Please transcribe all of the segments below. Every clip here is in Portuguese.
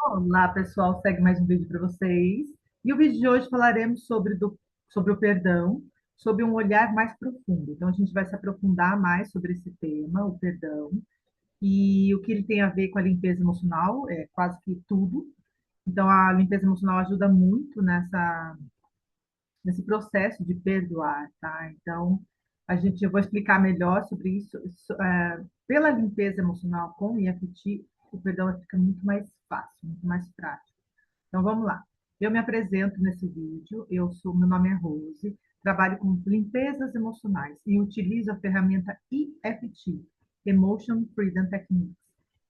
Olá, pessoal, segue mais um vídeo para vocês. E o vídeo de hoje falaremos sobre o perdão, sobre um olhar mais profundo. Então, a gente vai se aprofundar mais sobre esse tema, o perdão, e o que ele tem a ver com a limpeza emocional, é quase que tudo. Então, a limpeza emocional ajuda muito nesse processo de perdoar, tá? Então, eu vou explicar melhor sobre isso. Pela limpeza emocional com o EFT, o perdão fica muito mais fácil, muito mais prático. Então vamos lá. Eu me apresento nesse vídeo. Meu nome é Rose, trabalho com limpezas emocionais e utilizo a ferramenta EFT, Emotion Freedom Techniques.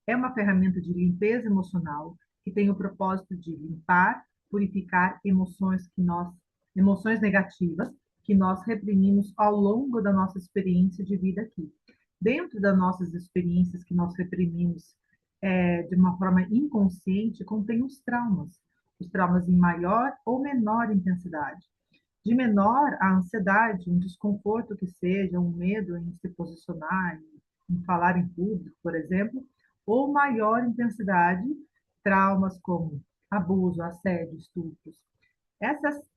É uma ferramenta de limpeza emocional que tem o propósito de limpar, purificar emoções negativas que nós reprimimos ao longo da nossa experiência de vida aqui. Dentro das nossas experiências que nós reprimimos de uma forma inconsciente, contém os traumas em maior ou menor intensidade. De menor, a ansiedade, um desconforto que seja, um medo em se posicionar, em falar em público, por exemplo, ou maior intensidade, traumas como abuso, assédio, estupros.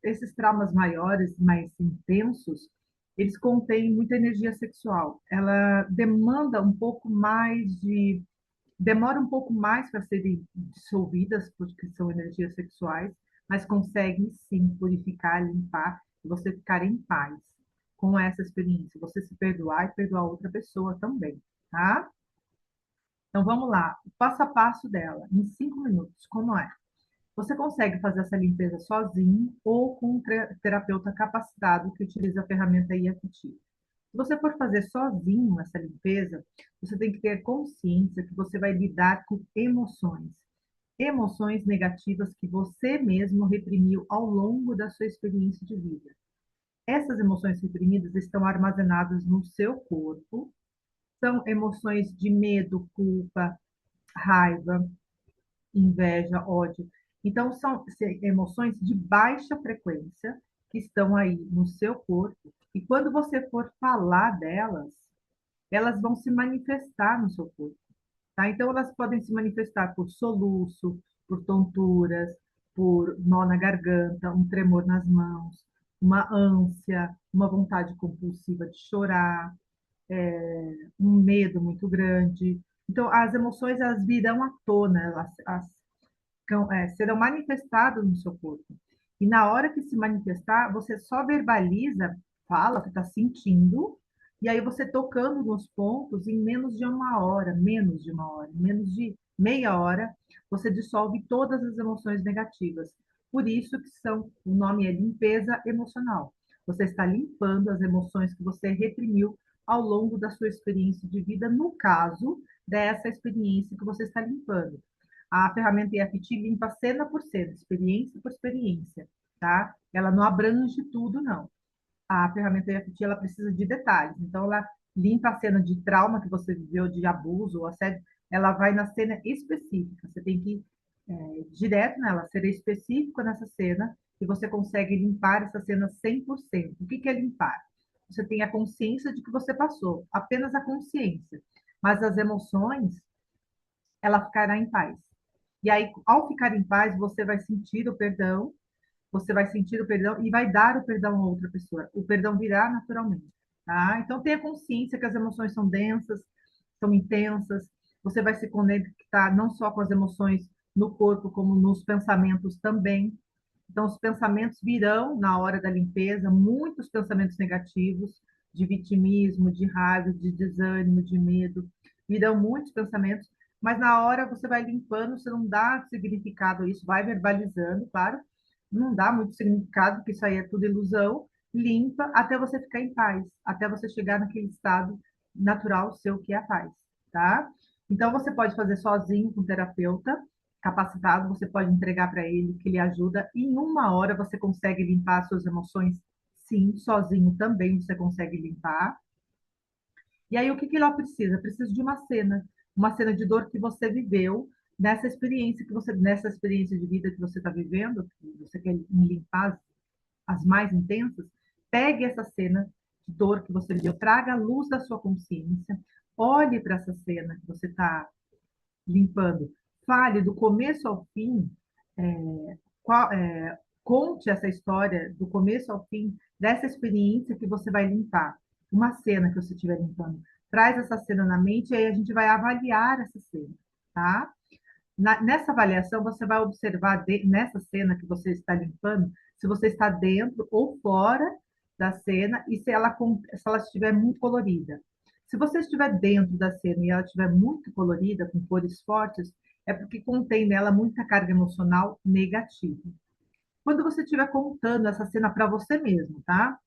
Esses traumas maiores, mais intensos, eles contêm muita energia sexual. Ela demora um pouco mais para serem dissolvidas, porque são energias sexuais, mas conseguem sim purificar, limpar e você ficar em paz com essa experiência. Você se perdoar e perdoar outra pessoa também, tá? Então vamos lá, o passo a passo dela, em 5 minutos, como é? Você consegue fazer essa limpeza sozinho ou com um terapeuta capacitado que utiliza a ferramenta EFT. Se você for fazer sozinho essa limpeza, você tem que ter consciência que você vai lidar com emoções. Emoções negativas que você mesmo reprimiu ao longo da sua experiência de vida. Essas emoções reprimidas estão armazenadas no seu corpo. São emoções de medo, culpa, raiva, inveja, ódio. Então, são emoções de baixa frequência que estão aí no seu corpo. E quando você for falar delas, elas vão se manifestar no seu corpo. Tá? Então, elas podem se manifestar por soluço, por tonturas, por nó na garganta, um tremor nas mãos, uma ânsia, uma vontade compulsiva de chorar, um medo muito grande. Então, as emoções elas virão à tona, serão manifestadas no seu corpo. E na hora que se manifestar, você só verbaliza, fala o que está sentindo, e aí você tocando nos pontos em menos de uma hora, menos de uma hora, menos de meia hora, você dissolve todas as emoções negativas. Por isso que o nome é limpeza emocional. Você está limpando as emoções que você reprimiu ao longo da sua experiência de vida, no caso dessa experiência que você está limpando. A ferramenta EFT limpa cena por cena, experiência por experiência, tá? Ela não abrange tudo, não. A ferramenta EFT, ela precisa de detalhes. Então, ela limpa a cena de trauma que você viveu, de abuso ou assédio, ela vai na cena específica. Você tem que ir direto nela, ser específico nessa cena, e você consegue limpar essa cena 100%. O que que é limpar? Você tem a consciência de que você passou, apenas a consciência. Mas as emoções, ela ficará em paz. E aí, ao ficar em paz, você vai sentir o perdão e vai dar o perdão a outra pessoa. O perdão virá naturalmente, tá? Então, tenha consciência que as emoções são densas, são intensas. Você vai se conectar não só com as emoções no corpo, como nos pensamentos também. Então, os pensamentos virão na hora da limpeza, muitos pensamentos negativos, de vitimismo, de raiva, de desânimo, de medo. Virão muitos pensamentos, mas na hora você vai limpando, você não dá significado a isso, vai verbalizando, claro, não dá muito significado, porque isso aí é tudo ilusão, limpa até você ficar em paz, até você chegar naquele estado natural seu que é a paz, tá? Então você pode fazer sozinho com o terapeuta capacitado, você pode entregar para ele que ele ajuda, e em uma hora você consegue limpar as suas emoções, sim, sozinho também você consegue limpar. E aí, o que que ela precisa? Precisa de uma cena de dor que você viveu, nessa experiência de vida que você está vivendo, que você quer limpar as mais intensas, pegue essa cena de dor que você viveu, traga a luz da sua consciência, olhe para essa cena que você está limpando, fale do começo ao fim, conte essa história do começo ao fim dessa experiência que você vai limpar. Uma cena que você estiver limpando. Traz essa cena na mente e aí a gente vai avaliar essa cena, tá? Nessa avaliação, você vai observar nessa cena que você está limpando, se você está dentro ou fora da cena e se ela estiver muito colorida. Se você estiver dentro da cena e ela estiver muito colorida, com cores fortes, é porque contém nela muita carga emocional negativa. Quando você estiver contando essa cena para você mesmo, tá?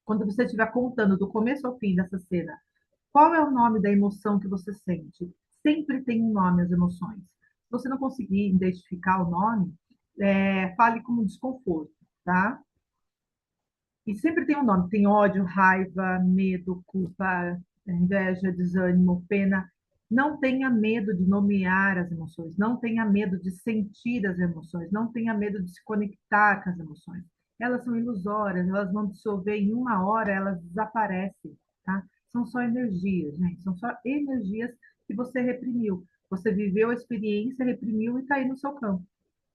Quando você estiver contando do começo ao fim dessa cena, qual é o nome da emoção que você sente? Sempre tem um nome as emoções. Se você não conseguir identificar o nome, fale como desconforto, tá? E sempre tem um nome. Tem ódio, raiva, medo, culpa, inveja, desânimo, pena. Não tenha medo de nomear as emoções. Não tenha medo de sentir as emoções. Não tenha medo de se conectar com as emoções. Elas são ilusórias, elas vão dissolver em uma hora, elas desaparecem, tá? São só energias, gente. São só energias que você reprimiu. Você viveu a experiência, reprimiu e está aí no seu campo,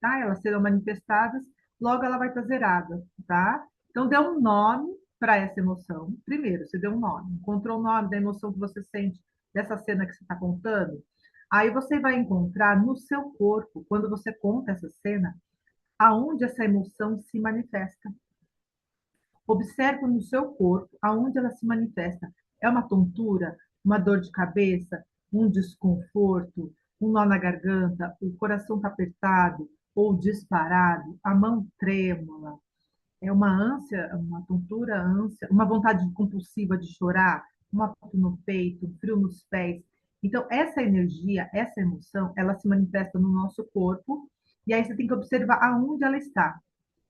tá? Elas serão manifestadas, logo ela vai estar zerada, tá? Então, dê um nome para essa emoção. Primeiro, você deu um nome, encontrou o nome da emoção que você sente dessa cena que você está contando. Aí você vai encontrar no seu corpo, quando você conta essa cena, aonde essa emoção se manifesta. Observe no seu corpo aonde ela se manifesta. É uma tontura, uma dor de cabeça, um desconforto, um nó na garganta, o coração está apertado ou disparado, a mão trêmula, é uma ânsia, uma tontura, ânsia, uma vontade compulsiva de chorar, uma dor no peito, um frio nos pés. Então, essa energia, essa emoção, ela se manifesta no nosso corpo, e aí você tem que observar aonde ela está,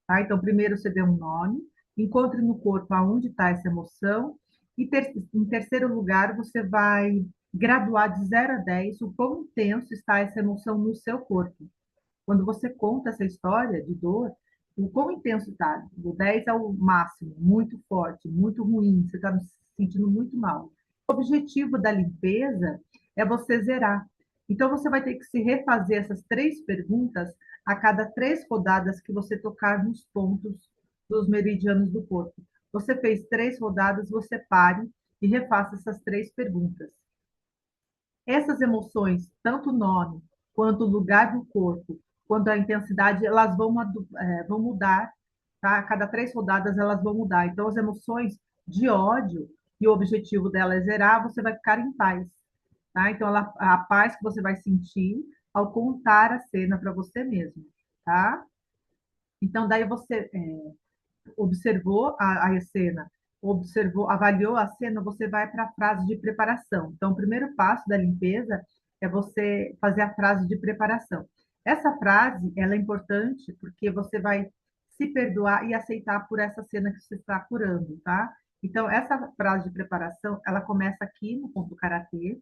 tá? Então, primeiro você dê um nome, encontre no corpo aonde está essa emoção, e em terceiro lugar, você vai graduar de 0 a 10 o quão intenso está essa emoção no seu corpo. Quando você conta essa história de dor, o quão intenso está. O 10 é o máximo, muito forte, muito ruim, você está se sentindo muito mal. O objetivo da limpeza é você zerar. Então, você vai ter que se refazer essas 3 perguntas a cada 3 rodadas que você tocar nos pontos dos meridianos do corpo. Você fez 3 rodadas, você pare e refaça essas 3 perguntas. Essas emoções, tanto o nome, quanto o lugar do corpo, quanto a intensidade, elas vão mudar, tá? A cada 3 rodadas elas vão mudar. Então, as emoções de ódio, e o objetivo dela é zerar, você vai ficar em paz, tá? Então, a paz que você vai sentir ao contar a cena para você mesmo, tá? Então, daí você observou a cena, observou, avaliou a cena, você vai para a frase de preparação. Então, o primeiro passo da limpeza é você fazer a frase de preparação. Essa frase, ela é importante porque você vai se perdoar e aceitar por essa cena que você está curando, tá? Então, essa frase de preparação, ela começa aqui no ponto do karatê.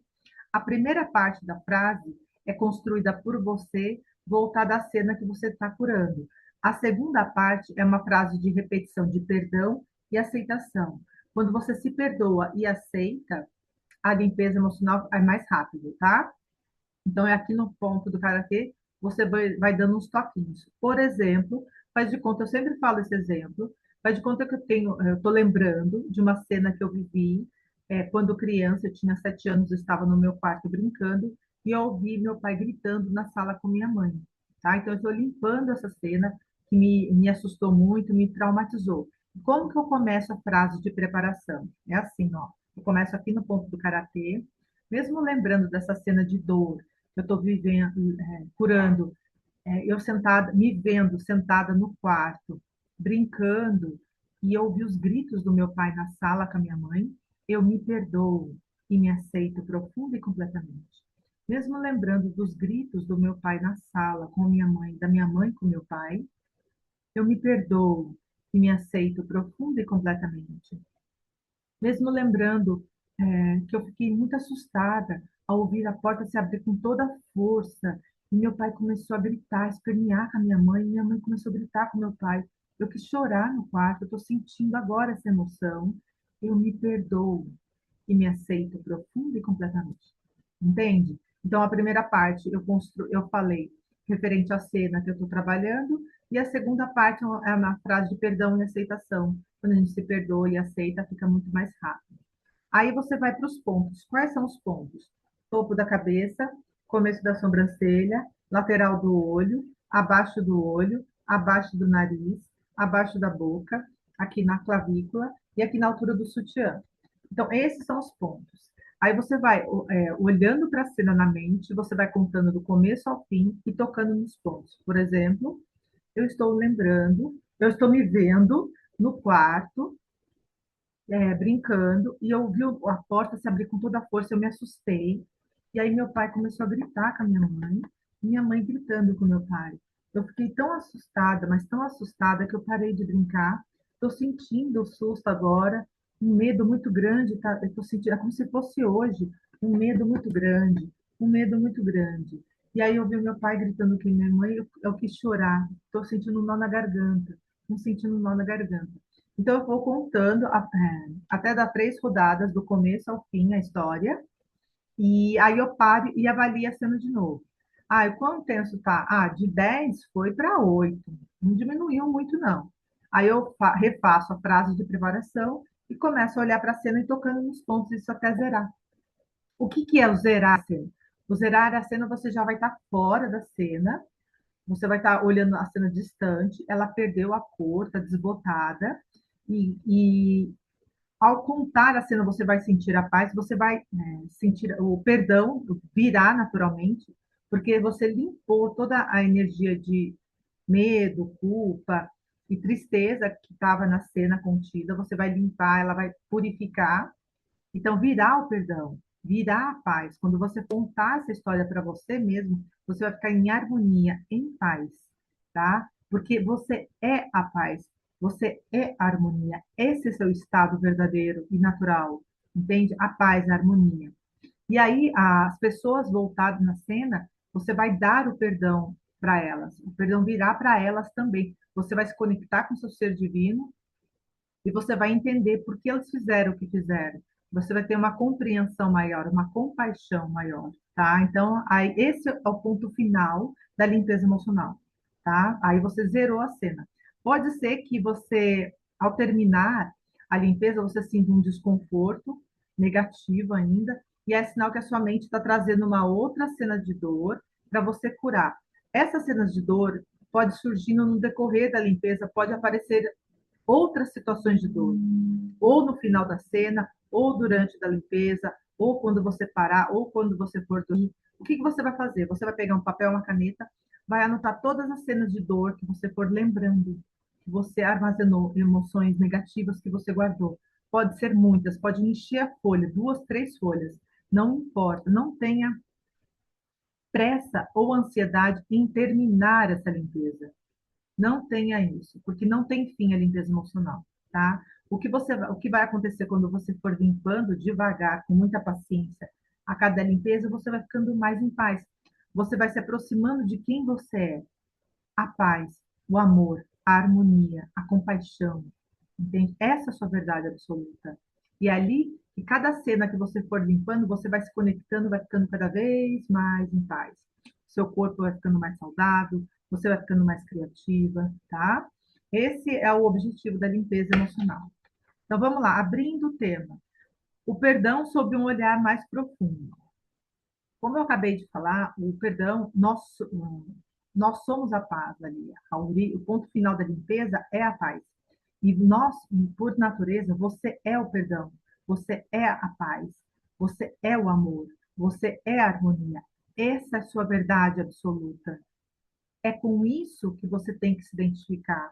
A primeira parte da frase é construída por você, voltada à cena que você está curando. A segunda parte é uma frase de repetição de perdão e aceitação. Quando você se perdoa e aceita, a limpeza emocional é mais rápido, tá? Então, é aqui no ponto do karatê, você vai dando uns toquinhos. Por exemplo, faz de conta, eu sempre falo esse exemplo, faz de conta que eu estou lembrando de uma cena que eu vivi quando criança, eu tinha 7 anos, eu estava no meu quarto brincando e eu ouvi meu pai gritando na sala com minha mãe, tá? Então, eu estou limpando essa cena que me assustou muito, me traumatizou. Como que eu começo a frase de preparação? É assim, ó. Eu começo aqui no ponto do karatê, mesmo lembrando dessa cena de dor, eu estou vivendo, curando, eu sentada, me vendo sentada no quarto, brincando, e eu ouvi os gritos do meu pai na sala com a minha mãe, eu me perdoo e me aceito profunda e completamente. Mesmo lembrando dos gritos do meu pai na sala com minha mãe, da minha mãe com meu pai, eu me perdoo e me aceito profunda e completamente. Mesmo lembrando que eu fiquei muito assustada ao ouvir a porta se abrir com toda a força, e meu pai começou a gritar, a espernear com a minha mãe começou a gritar com meu pai. Eu quis chorar no quarto, eu estou sentindo agora essa emoção, eu me perdoo e me aceito profunda e completamente. Entende? Então, a primeira parte eu falei referente à cena que eu estou trabalhando, e a segunda parte é uma frase de perdão e aceitação. Quando a gente se perdoa e aceita, fica muito mais rápido. Aí você vai para os pontos. Quais são os pontos? Topo da cabeça, começo da sobrancelha, lateral do olho, abaixo do nariz, abaixo da boca, aqui na clavícula e aqui na altura do sutiã. Então, esses são os pontos. Aí você vai olhando para a cena na mente, você vai contando do começo ao fim e tocando nos pontos. Por exemplo, eu estou me vendo no quarto, brincando, e eu vi a porta se abrir com toda a força, eu me assustei. E aí meu pai começou a gritar com a minha mãe gritando com meu pai. Eu fiquei tão assustada, mas tão assustada que eu parei de brincar. Estou sentindo o susto agora, um medo muito grande, tá? Eu estou sentindo, é como se fosse hoje, um medo muito grande, um medo muito grande. E aí eu vi meu pai gritando com minha mãe, eu quis chorar, estou sentindo um nó na garganta, não sentindo um nó na garganta. Então, eu vou contando até dar 3 rodadas, do começo ao fim, a história, e aí eu paro e avalio a cena de novo. Ah, e quanto tenso tá? Ah, de 10 foi para 8. Não diminuiu muito, não. Aí eu refaço a frase de preparação e começo a olhar para a cena e tocando nos pontos, isso até zerar. O que que é o zerar a cena? O zerar a cena, você já vai estar fora da cena, você vai estar olhando a cena distante, ela perdeu a cor, está desbotada, e ao contar a cena, você vai sentir a paz, você vai sentir o perdão virá naturalmente, porque você limpou toda a energia de medo, culpa e tristeza que estava na cena contida, você vai limpar, ela vai purificar, então virá o perdão, virá a paz. Quando você contar essa história para você mesmo, você vai ficar em harmonia, em paz, tá? Porque você é a paz, você é a harmonia. Esse é seu estado verdadeiro e natural, entende? A paz, a harmonia. E aí, as pessoas voltadas na cena, você vai dar o perdão para elas. O perdão virá para elas também. Você vai se conectar com o seu ser divino e você vai entender por que eles fizeram o que fizeram. Você vai ter uma compreensão maior, uma compaixão maior, tá? Então, aí, esse é o ponto final da limpeza emocional, tá? Aí você zerou a cena. Pode ser que você, ao terminar a limpeza, você sinta um desconforto negativo ainda, e é sinal que a sua mente está trazendo uma outra cena de dor para você curar. Essas cenas de dor pode surgir no decorrer da limpeza, pode aparecer outras situações de dor, ou no final da cena, ou durante da limpeza, ou quando você parar, ou quando você for dormir. O que você vai fazer? Você vai pegar um papel, uma caneta, vai anotar todas as cenas de dor que você for lembrando, que você armazenou, emoções negativas que você guardou. Pode ser muitas, pode encher a folha, 2, 3 folhas, não importa, não tenha pressa ou ansiedade em terminar essa limpeza. Não tenha isso, porque não tem fim a limpeza emocional, tá? O que vai acontecer quando você for limpando devagar, com muita paciência, a cada limpeza, você vai ficando mais em paz. Você vai se aproximando de quem você é, a paz, o amor, a harmonia, a compaixão, entende? Essa é a sua verdade absoluta. E é ali, que cada cena que você for limpando, você vai se conectando, vai ficando cada vez mais em paz. Seu corpo vai ficando mais saudável, você vai ficando mais criativa, tá? Esse é o objetivo da limpeza emocional. Então vamos lá, abrindo o tema. O perdão sob um olhar mais profundo. Como eu acabei de falar, o perdão, nós somos a paz ali. O ponto final da limpeza é a paz. E nós, por natureza, você é o perdão, você é a paz, você é o amor, você é a harmonia. Essa é a sua verdade absoluta. É com isso que você tem que se identificar,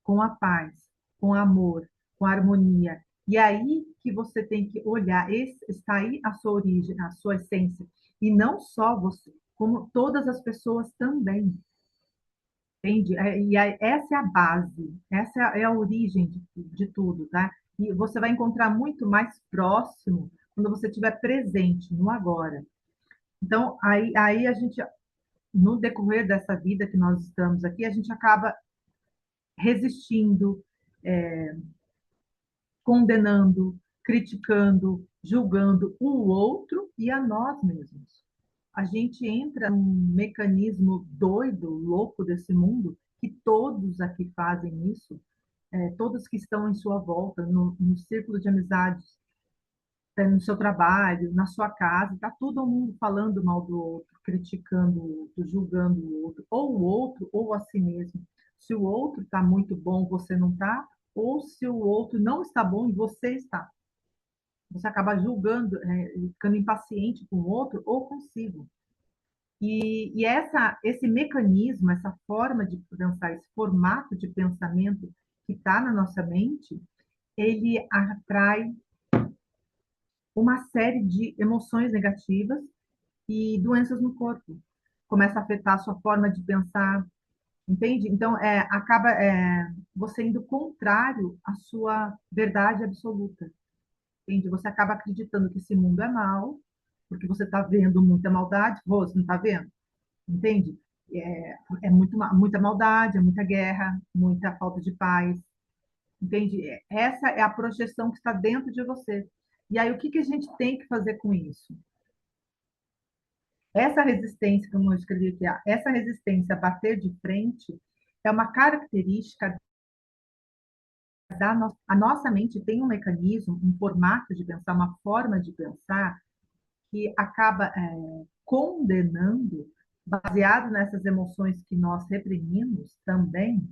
com a paz, com o amor, com a harmonia. E é aí que você tem que olhar, está aí a sua origem, a sua essência. E não só você, como todas as pessoas também. Entende? Essa é a base, essa é a origem de tudo, tá? E você vai encontrar muito mais próximo quando você estiver presente no agora. Então, aí a gente, no decorrer dessa vida que nós estamos aqui, a gente acaba resistindo, condenando, criticando, julgando o outro e a nós mesmos. a gente entra num mecanismo doido, louco desse mundo, que todos aqui fazem isso, todos que estão em sua volta, no círculo de amizades, no seu trabalho, na sua casa, está todo mundo falando mal do outro, criticando o outro, julgando o outro, ou a si mesmo. Se o outro está muito bom, você não está, ou se o outro não está bom e você está. Você acaba julgando, ficando impaciente com o outro ou consigo. Esse mecanismo, essa forma de pensar, esse formato de pensamento que está na nossa mente, ele atrai uma série de emoções negativas e doenças no corpo. Começa a afetar a sua forma de pensar, entende? Então, acaba você indo contrário à sua verdade absoluta, entende? Você acaba acreditando que esse mundo é mau, porque você está vendo muita maldade, você não está vendo, entende? Muita maldade, é muita guerra, muita falta de paz, entende? Essa é a projeção que está dentro de você. E aí, o que que a gente tem que fazer com isso? Essa resistência, como eu escrevi aqui, essa resistência a bater de frente é uma característica a nossa mente tem um mecanismo, um formato de pensar, uma forma de pensar que acaba condenando, baseado nessas emoções que nós reprimimos também,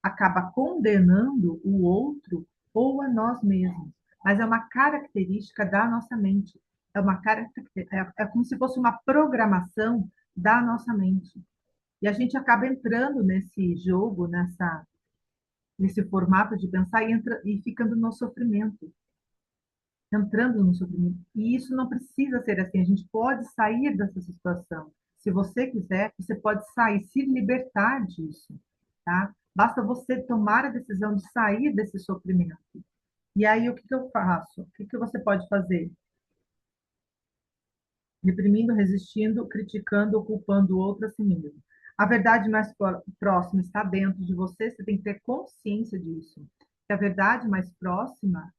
acaba condenando o outro ou a nós mesmos. Mas é uma característica da nossa mente. É como se fosse uma programação da nossa mente. E a gente acaba entrando nesse jogo, nesse formato de pensar e ficando no sofrimento, entrando no sofrimento. E isso não precisa ser assim. A gente pode sair dessa situação. Se você quiser, você pode sair, se libertar disso, tá? Basta você tomar a decisão de sair desse sofrimento. E aí, o que que eu faço? O que que você pode fazer? Reprimindo, resistindo, criticando, culpando o outro a si mesmo. A verdade mais próxima está dentro de você, você tem que ter consciência disso. Que a verdade mais próxima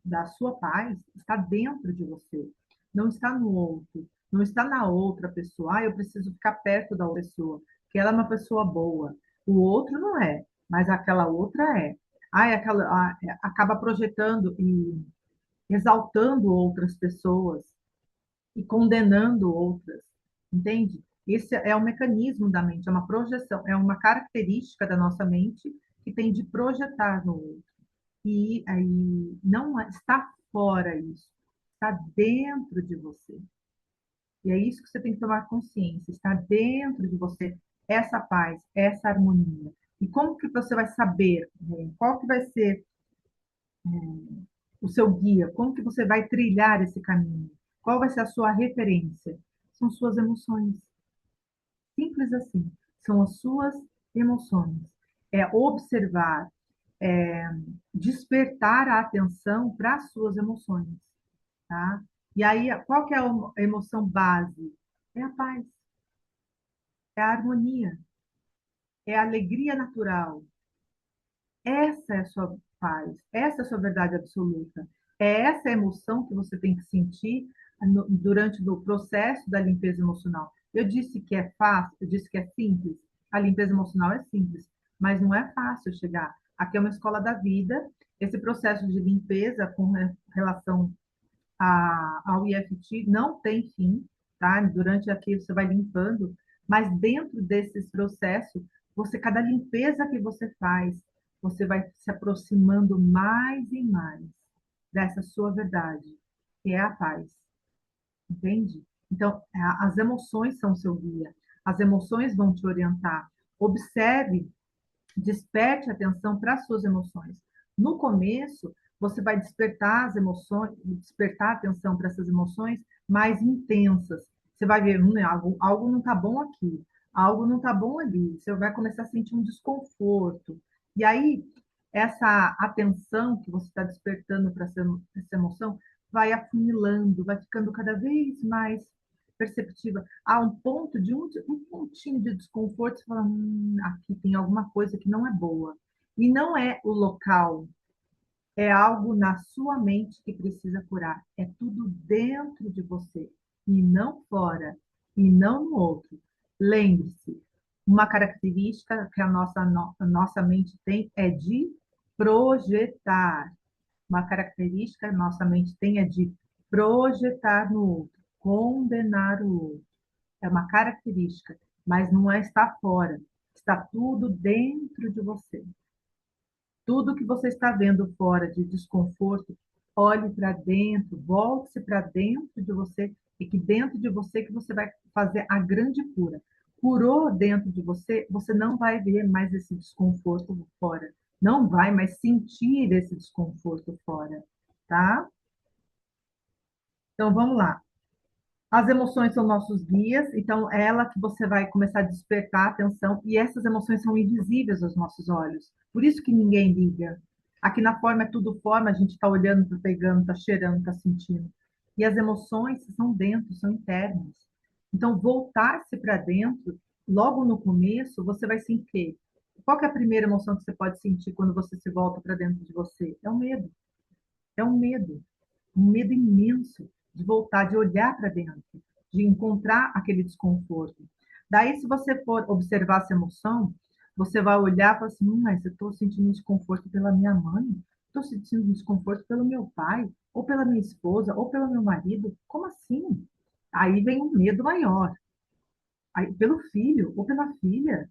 da sua paz está dentro de você, não está no outro, não está na outra pessoa. Ah, eu preciso ficar perto da outra pessoa, que ela é uma pessoa boa. O outro não é, mas aquela outra é. Ah, acaba projetando e exaltando outras pessoas e condenando outras, entende? Esse é o mecanismo da mente, é uma projeção, é uma característica da nossa mente que tem de projetar no outro. E aí não está fora isso, está dentro de você. E é isso que você tem que tomar consciência, está dentro de você essa paz, essa harmonia. E como que você vai saber, né? Qual que vai ser o seu guia? Como que você vai trilhar esse caminho? Qual vai ser a sua referência? São suas emoções. Simples assim. São as suas emoções. É observar, é despertar a atenção para as suas emoções, tá? E aí, qual que é a emoção base? É a paz, é a harmonia, é a alegria natural. Essa é a sua paz, essa é a sua verdade absoluta. É essa emoção que você tem que sentir durante o processo da limpeza emocional. Eu disse que é fácil, eu disse que é simples. A limpeza emocional é simples, mas não é fácil chegar. Aqui é uma escola da vida. Esse processo de limpeza com relação ao IFT não tem fim, tá? Durante aqui você vai limpando, mas dentro desses processos, cada limpeza que você faz, você vai se aproximando mais e mais dessa sua verdade, que é a paz, entende? Então, as emoções são seu guia, as emoções vão te orientar. Observe, desperte atenção para as suas emoções. No começo, você vai despertar as emoções, despertar atenção para essas emoções mais intensas. Você vai ver, algo não está bom aqui, algo não está bom ali. Você vai começar a sentir um desconforto. E aí, essa atenção que você está despertando para essa emoção vai afunilando, vai ficando cada vez mais perceptiva. Há um ponto um pontinho de desconforto, você fala, aqui tem alguma coisa que não é boa. E não é o local, é algo na sua mente que precisa curar. É tudo dentro de você e não fora. e não no outro. Lembre-se, uma característica que a nossa mente tem é de projetar. Uma característica que a nossa mente tem é de projetar no outro, condenar o outro. É uma característica, mas não é estar fora. Está tudo dentro de você. Tudo que você está vendo fora de desconforto, olhe para dentro, volte-se para dentro de você, e que dentro de você que você vai fazer a grande cura. Curou dentro de você, você não vai ver mais esse desconforto fora. Não vai mais sentir esse desconforto fora, tá? Então vamos lá. As emoções são nossos guias, então é ela que você vai começar a despertar a atenção, e essas emoções são invisíveis aos nossos olhos. Por isso que ninguém liga. Aqui na forma é tudo forma, a gente está olhando, está pegando, está cheirando, está sentindo. E as emoções são dentro, são internas. Então, voltar-se para dentro, logo no começo, você vai sentir. Qual que é a primeira emoção que você pode sentir quando você se volta para dentro de você? É o medo. É um medo imenso de voltar, de olhar para dentro, de encontrar aquele desconforto. Daí, se você for observar essa emoção, você vai olhar e falar assim, mas eu estou sentindo desconforto pela minha mãe, estou sentindo desconforto pelo meu pai, ou pela minha esposa, ou pelo meu marido. Como assim? Aí vem um medo maior. Aí, pelo filho ou pela filha.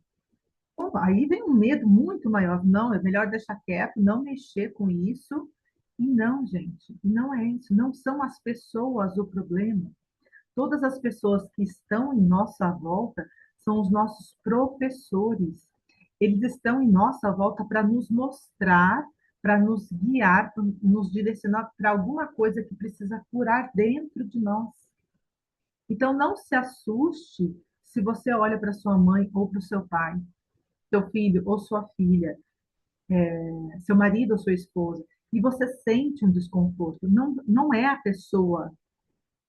Pô, aí vem um medo muito maior. Não, é melhor deixar quieto, não mexer com isso. E não, gente, não é isso. Não são as pessoas o problema. Todas as pessoas que estão em nossa volta são os nossos professores. Eles estão em nossa volta para nos mostrar, para nos guiar, para nos direcionar para alguma coisa que precisa curar dentro de nós. Então, não se assuste se você olha para sua mãe ou para o seu pai, seu filho ou sua filha, seu marido ou sua esposa, e você sente um desconforto. Não, não é a pessoa,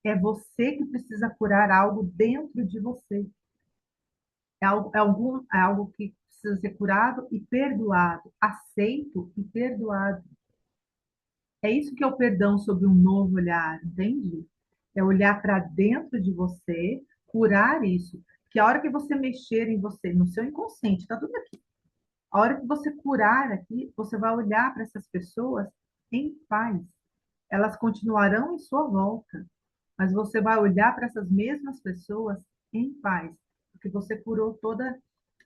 é você que precisa curar algo dentro de você. É algo que precisa ser curado e perdoado, aceito e perdoado. É isso que é o perdão sob um novo olhar, entende? É olhar para dentro de você, curar isso. Que a hora que você mexer em você, no seu inconsciente, está tudo aqui. A hora que você curar aqui, você vai olhar para essas pessoas em paz. Elas continuarão em sua volta, mas você vai olhar para essas mesmas pessoas em paz, porque você curou toda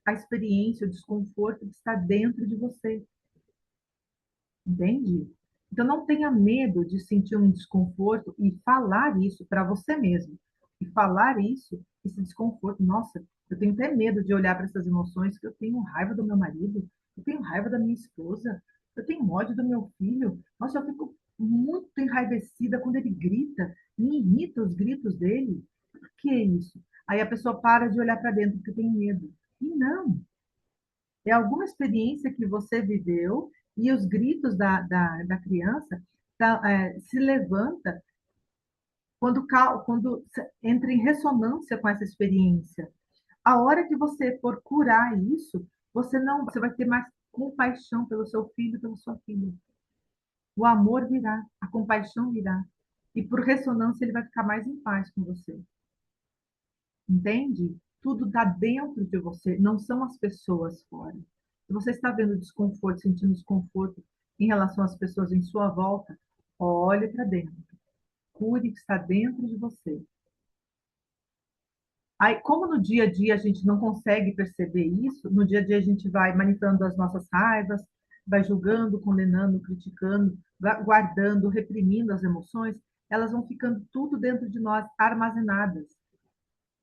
a experiência, o desconforto que está dentro de você, entende? Então não tenha medo de sentir um desconforto e falar isso para você mesmo. E falar isso, esse desconforto, nossa, eu tenho até medo de olhar para essas emoções, que eu tenho raiva do meu marido, eu tenho raiva da minha esposa, eu tenho ódio do meu filho. Nossa, eu fico muito enraivecida quando ele grita, me irrita os gritos dele. Por que isso? Aí a pessoa para de olhar para dentro porque tem medo. E não, é alguma experiência que você viveu e os gritos da criança se levanta quando entra em ressonância com essa experiência. A hora que você for curar isso, você vai ter mais compaixão pelo seu filho, pela sua filha. O amor virá, a compaixão virá. E por ressonância ele vai ficar mais em paz com você. Entende? Tudo está dentro de você, não são as pessoas fora. Se você está vendo desconforto, sentindo desconforto em relação às pessoas em sua volta, olhe para dentro. Cure o que está dentro de você. Aí, como no dia a dia a gente não consegue perceber isso, no dia a dia a gente vai manifestando as nossas raivas, vai julgando, condenando, criticando, guardando, reprimindo as emoções, elas vão ficando tudo dentro de nós, armazenadas.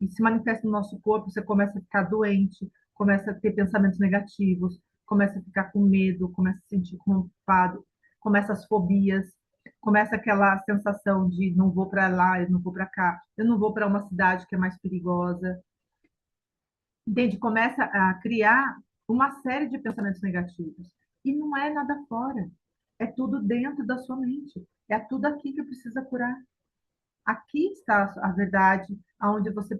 E se manifesta no nosso corpo, você começa a ficar doente, começa a ter pensamentos negativos, começa a ficar com medo, começa a se sentir culpado, começa as fobias, começa aquela sensação de não vou para lá, eu não vou para cá, eu não vou para uma cidade que é mais perigosa. Entende? Começa a criar uma série de pensamentos negativos. E não é nada fora. É tudo dentro da sua mente. É tudo aqui que precisa curar. Aqui está a verdade, aonde você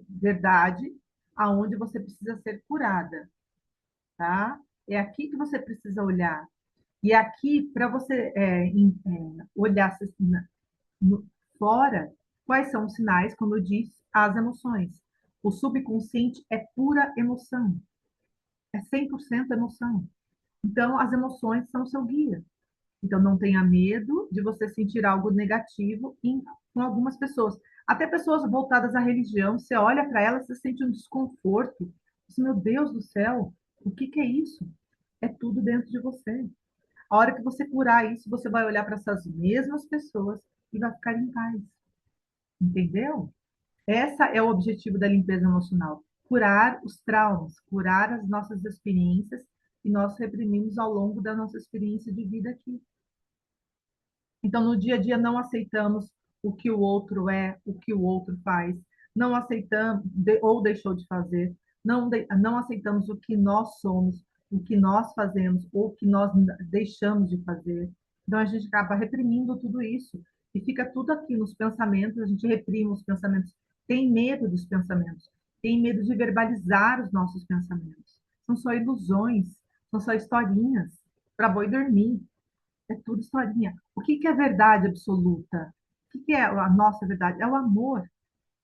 precisa ser curada, tá? É aqui que você precisa olhar. E aqui, para você olhar no- fora, quais são os sinais, como eu disse, as emoções. O subconsciente é pura emoção, é 100% emoção. Então, as emoções são o seu guia. Então, não tenha medo de você sentir algo negativo com algumas pessoas. Até pessoas voltadas à religião, você olha para elas, você sente um desconforto. Diz, meu Deus do céu, o que que é isso? É tudo dentro de você. A hora que você curar isso, você vai olhar para essas mesmas pessoas e vai ficar em paz. Entendeu? Essa é o objetivo da limpeza emocional. Curar os traumas, curar as nossas experiências que nós reprimimos ao longo da nossa experiência de vida aqui. Então, no dia a dia, não aceitamos o que o outro é, o que o outro faz, não aceitamos ou deixou de fazer, não aceitamos o que nós somos, o que nós fazemos ou o que nós deixamos de fazer. Então, a gente acaba reprimindo tudo isso e fica tudo aqui nos pensamentos, a gente reprime os pensamentos, tem medo dos pensamentos, tem medo de verbalizar os nossos pensamentos. São só ilusões, são só historinhas para boi dormir. É tudo historinha. O que que é verdade absoluta? O que que é a nossa verdade? É o amor.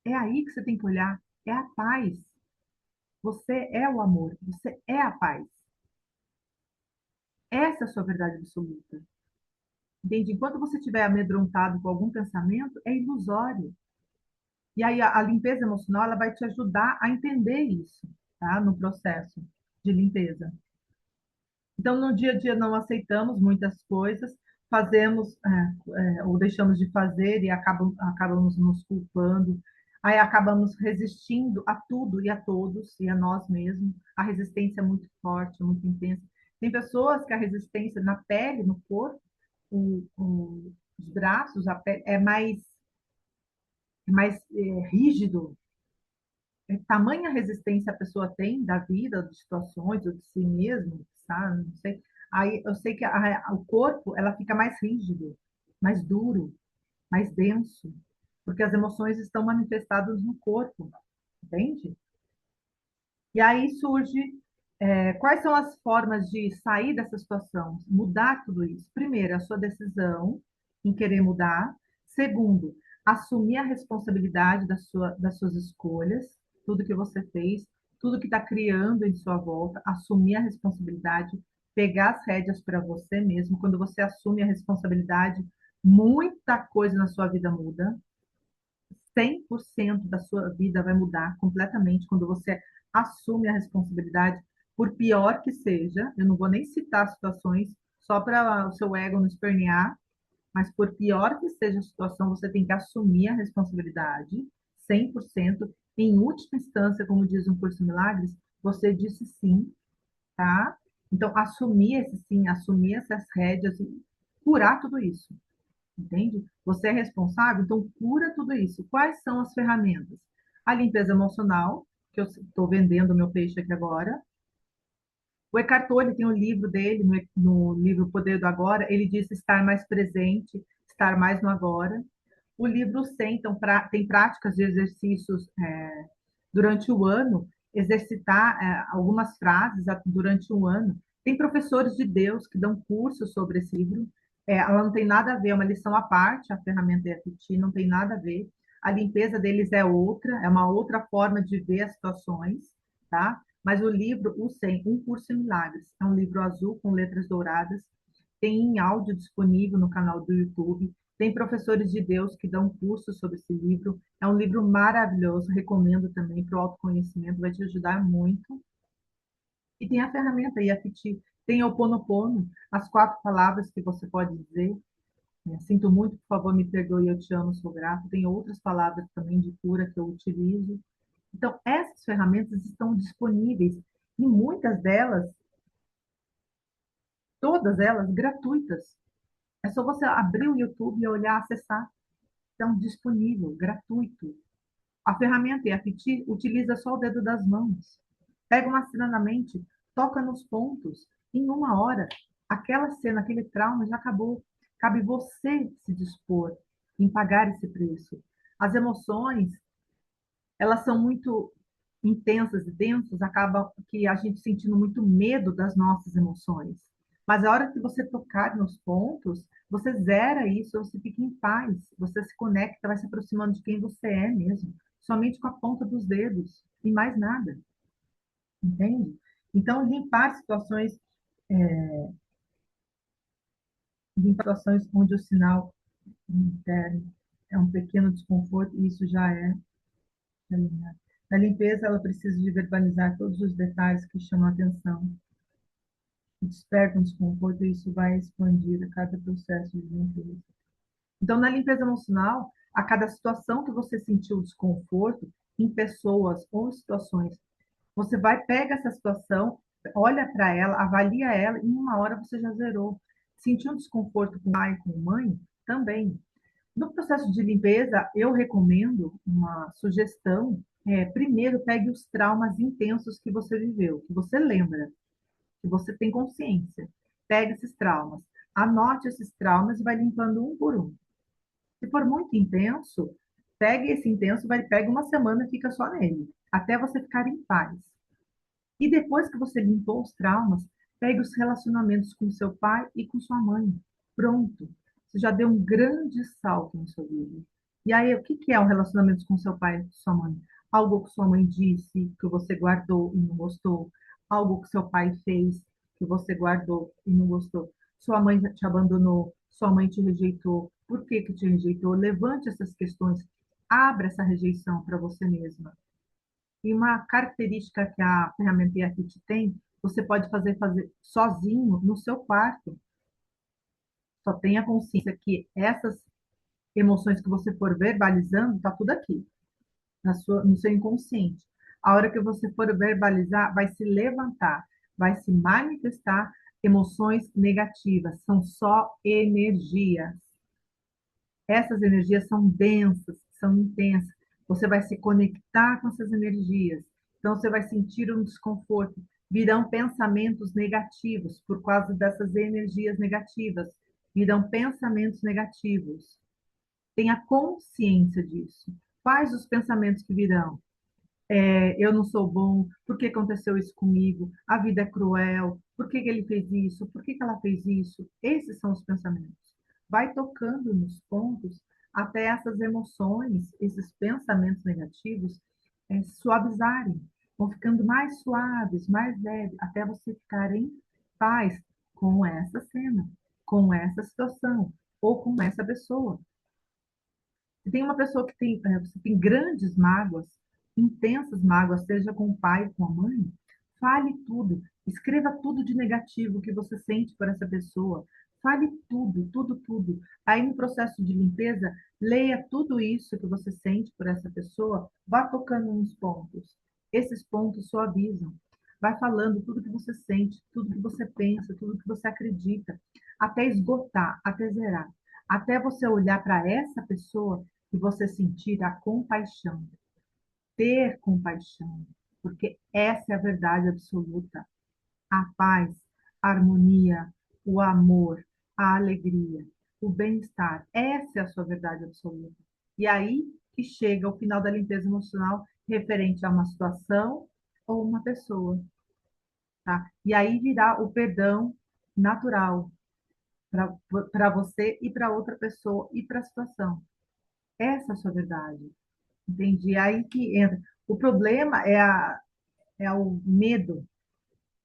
É aí que você tem que olhar. É a paz. Você é o amor. Você é a paz. Essa é a sua verdade absoluta. Entende? Enquanto você estiver amedrontado com algum pensamento, é ilusório. E aí a limpeza emocional ela vai te ajudar a entender isso, tá? No processo de limpeza. Então, no dia a dia, não aceitamos muitas coisas, fazemos ou deixamos de fazer e acabamos nos culpando. Aí acabamos resistindo a tudo e a todos e a nós mesmos. A resistência é muito forte, muito intensa. Tem pessoas que a resistência na pele, no corpo, os braços, a pele, é mais rígido. É tamanha resistência a pessoa tem da vida, de situações, ou de si mesmo, sabe? Não sei. Aí eu sei que o corpo ela fica mais rígido, mais duro, mais denso, porque as emoções estão manifestadas no corpo, entende? E aí surge quais são as formas de sair dessa situação, mudar tudo isso? Primeiro, a sua decisão em querer mudar. Segundo, assumir a responsabilidade das suas escolhas, tudo que você fez, tudo que está criando em sua volta, assumir a responsabilidade, pegar as rédeas para você mesmo. Quando você assume a responsabilidade, muita coisa na sua vida muda. 100% da sua vida vai mudar completamente quando você assume a responsabilidade, por pior que seja. Eu não vou nem citar situações só para o seu ego não espernear, mas por pior que seja a situação, você tem que assumir a responsabilidade 100%. Em última instância, como diz um curso de milagres, você disse sim, tá? Então, assumir esse sim, assumir essas rédeas e curar tudo isso. Entende? Você é responsável, então cura tudo isso. Quais são as ferramentas? A limpeza emocional, que eu estou vendendo o meu peixe aqui agora. O Eckhart Tolle tem um livro dele, no livro Poder do Agora, ele diz estar mais presente, estar mais no agora. O livro 100, então, tem práticas de exercícios durante o ano, exercitar algumas frases durante um ano. Tem professores de Deus que dão cursos sobre esse livro. Ela não tem nada a ver, é uma lição à parte, a ferramenta EFT, não tem nada a ver. A limpeza deles é outra, é uma outra forma de ver as situações, tá? Mas o livro, o 100, Um Curso em Milagres, é um livro azul com letras douradas, tem em áudio disponível no canal do YouTube, tem professores de Deus que dão cursos sobre esse livro. É um livro maravilhoso, recomendo também para o autoconhecimento, vai te ajudar muito. E tem a ferramenta IFT, tem o Ponopono, as 4 palavras que você pode dizer. Sinto muito, por favor, me perdoe, eu te amo, sou grato. Tem outras palavras também de cura que eu utilizo. Então, essas ferramentas estão disponíveis e muitas delas, todas elas, gratuitas. É só você abrir o YouTube e olhar, acessar. Estão disponível, gratuito. A ferramenta EFT utiliza só o dedo das mãos. Pega uma cena na mente, toca nos pontos, em 1 hora, aquela cena, aquele trauma já acabou. Cabe você se dispor em pagar esse preço. As emoções, elas são muito intensas e densas, acaba que a gente sentindo muito medo das nossas emoções. Mas a hora que você tocar nos pontos, você zera isso, você fica em paz, você se conecta, vai se aproximando de quem você é mesmo. somente com a ponta dos dedos e mais nada, entende? Então, limpar situações onde o sinal interno é um pequeno desconforto, e isso já é eliminado. Na limpeza, ela precisa de verbalizar todos os detalhes que chamam a atenção, que despertam desconforto, e isso vai expandir a cada processo de limpeza. Então, na limpeza emocional, a cada situação que você sentiu desconforto, em pessoas ou em situações, você vai, pega essa situação, olha para ela, avalia ela, e em uma hora você já zerou. Sentiu um desconforto com o pai, com a mãe? Também. No processo de limpeza, eu recomendo uma sugestão. Primeiro, pegue os traumas intensos que você viveu, que você lembra, que você tem consciência. Pegue esses traumas, anote esses traumas e vai limpando um por um. Se for muito intenso, pegue esse intenso, pega uma semana e fica só nele, até você ficar em paz. E depois que você limpou os traumas, pegue os relacionamentos com seu pai e com sua mãe. Pronto. Você já deu um grande salto na sua vida. E aí, o que que é um relacionamento com seu pai e com sua mãe? Algo que sua mãe disse, que você guardou e não gostou. Algo que seu pai fez, que você guardou e não gostou. Sua mãe te abandonou, sua mãe te rejeitou. Por que que te rejeitou? Levante essas questões. Abra essa rejeição para você mesma. E uma característica que a ferramenta EFT tem, você pode fazer sozinho no seu quarto. Só tenha consciência que essas emoções que você for verbalizando, está tudo aqui, no seu inconsciente. A hora que você for verbalizar, vai se levantar, vai se manifestar emoções negativas. São só energias. Essas energias são densas, são intensas. Você vai se conectar com essas energias. Então, você vai sentir um desconforto. Virão pensamentos negativos por causa dessas energias negativas. Virão pensamentos negativos. Tenha consciência disso. Quais os pensamentos que virão? Eu não sou bom, por que aconteceu isso comigo? A vida é cruel, por que que ele fez isso? Por que que ela fez isso? Esses são os pensamentos. Vai tocando nos pontos até essas emoções, esses pensamentos negativos, suavizarem, vão ficando mais suaves, mais leves, até você ficar em paz com essa cena, com essa situação, ou com essa pessoa. Se tem uma pessoa que você tem grandes mágoas, intensas mágoas, seja com o pai, com a mãe, fale tudo, escreva tudo de negativo que você sente por essa pessoa, fale tudo, tudo, tudo. Aí no processo de limpeza, leia tudo isso que você sente por essa pessoa, vá tocando nos pontos. Esses pontos suavizam. Vai falando tudo que você sente, tudo que você pensa, tudo que você acredita, até esgotar, até zerar. Até você olhar para essa pessoa e você sentir a compaixão, ter compaixão, porque essa é a verdade absoluta. A paz, a harmonia, o amor, a alegria, o bem-estar, essa é a sua verdade absoluta. E aí que chega o final da limpeza emocional referente a uma situação ou uma pessoa, tá? E aí virá o perdão natural para você e para outra pessoa e para a situação. Essa é a sua verdade. Entendi. Aí que entra. O problema é o medo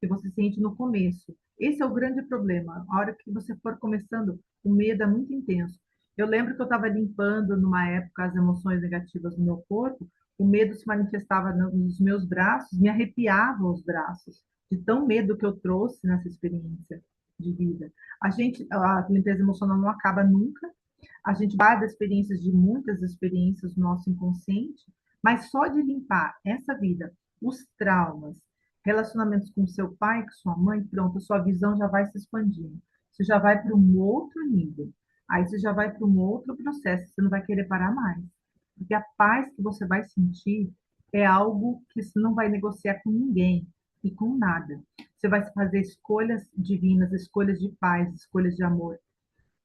que você sente no começo. Esse é o grande problema. A hora que você for começando, o medo é muito intenso. Eu lembro que eu estava limpando, numa época, as emoções negativas no meu corpo, o medo se manifestava nos meus braços, me arrepiava os braços, de tão medo que eu trouxe nessa experiência de vida. A limpeza emocional não acaba nunca, a gente guarda experiências de muitas experiências no nosso inconsciente, mas só de limpar essa vida, os traumas, relacionamentos com seu pai, com sua mãe, pronto, a sua visão já vai se expandindo. Você já vai para um outro nível. Aí você já vai para um outro processo, você não vai querer parar mais. Porque a paz que você vai sentir é algo que você não vai negociar com ninguém e com nada. Você vai fazer escolhas divinas, escolhas de paz, escolhas de amor,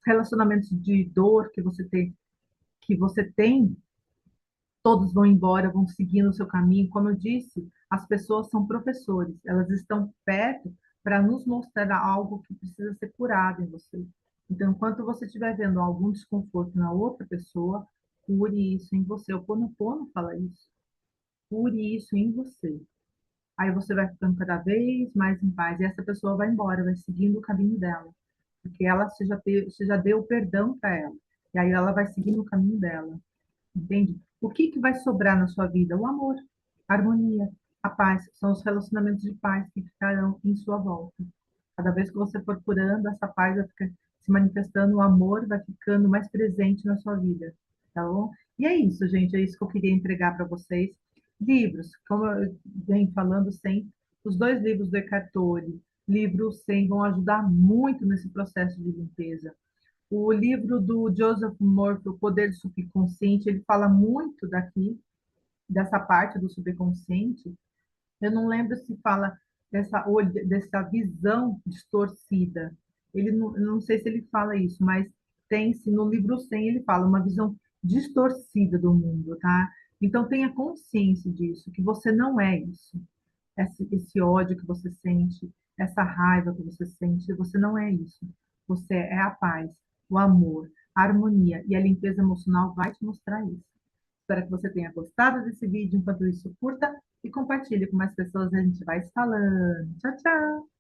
relacionamentos de dor que você tem, todos vão embora, vão seguir no seu caminho. Como eu disse, as pessoas são professores, elas estão perto para nos mostrar algo que precisa ser curado em você. Então, enquanto você estiver vendo algum desconforto na outra pessoa, Cure isso em você. O Ho'oponopono fala isso. Cure isso em você. Aí você vai ficando cada vez mais em paz. E essa pessoa vai embora, vai seguindo o caminho dela. Porque ela você já deu o perdão para ela. E aí ela vai seguindo o caminho dela. Entende? O que que vai sobrar na sua vida? O amor, a harmonia, a paz. São os relacionamentos de paz que ficarão em sua volta. Cada vez que você for curando, essa paz vai ficar se manifestando, o amor vai ficando mais presente na sua vida, tá bom? E é isso, gente, é isso que eu queria entregar para vocês. Livros, como eu venho falando sempre, os dois livros do Eckhart Tolle, livro 100, vão ajudar muito nesse processo de limpeza. O livro do Joseph Murphy, O Poder do Subconsciente, ele fala muito daqui, dessa parte do subconsciente. Eu não lembro se fala dessa visão distorcida. Ele não, eu não sei se ele fala isso, mas tem-se no livro 100 ele fala uma visão distorcida do mundo, tá? Então tenha consciência disso, que você não é isso. Esse ódio que você sente, essa raiva que você sente, você não é isso. Você é a paz, o amor, a harmonia e a limpeza emocional vai te mostrar isso. Espero que você tenha gostado desse vídeo. Enquanto isso, curta e compartilhe com mais pessoas. A gente vai se falando. Tchau, tchau!